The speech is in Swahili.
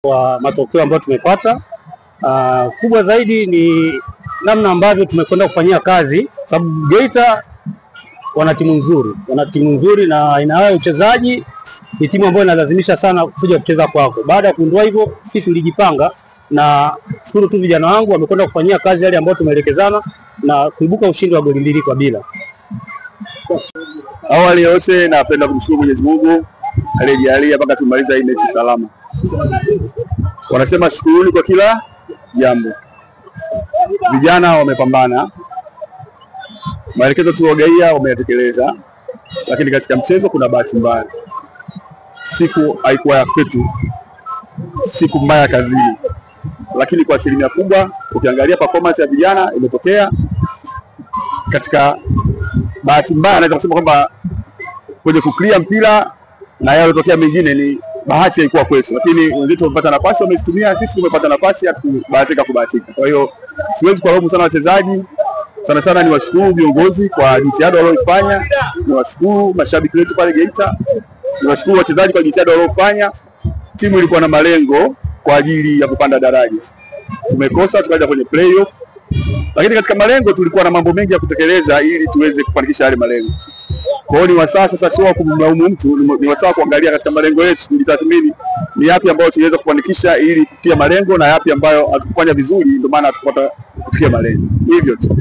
Kwa matokeo ambayo tumepata, kubwa zaidi ni namna ambavyo tumekwenda kufanyia kazi, sababu Geita wana timu nzuri na aina yao uchezaji ni timu ambayo inalazimisha sana kuja kucheza kwako. Baada ya kugundua hivyo, sisi tulijipanga na shukuru tu vijana wangu wamekwenda kufanyia kazi yale ambayo tumeelekezana na kuibuka ushindi wa goli 2-0. Awali yote napenda kumshukuru Mwenyezi Mungu aliyejalia mpaka tumaliza hii mechi salama. Wanasema shukuruni kwa kila jambo. Vijana wamepambana, maelekezo tuliyogaia wameyatekeleza, lakini katika mchezo kuna bahati mbaya. Siku haikuwa ya kwetu, siku mbaya kazini, lakini kwa asilimia kubwa ukiangalia performance ya vijana imetokea katika bahati mbaya. Naweza kusema kwamba kwenye kuclear mpira na yale yalotokea mengine ni bahati haikuwa kwetu, lakini wenzetu wamepata nafasi wamezitumia, sisi tumepata nafasi hatukubahatika kubahatika. Kwa hiyo siwezi kuwalaumu sana wachezaji, sana ni washukuru viongozi kwa jitihada waliofanya, ni washukuru mashabiki wetu pale Geita, ni washukuru wachezaji kwa jitihada waliofanya. Timu ilikuwa na malengo kwa ajili ya kupanda daraja, tumekosa tukaja kwenye playoff, lakini katika malengo tulikuwa na mambo mengi ya kutekeleza ili tuweze kufanikisha yale malengo. Kwa hiyo ni wasaa sasa, sio kumlaumu mtu, ni wasaa kuangalia katika malengo yetu, kujitathmini ni yapi ambayo tuweza kufanikisha ili kufikia malengo na yapi ambayo hatukufanya vizuri ndio maana hatukupata kufikia malengo. Hivyo tu.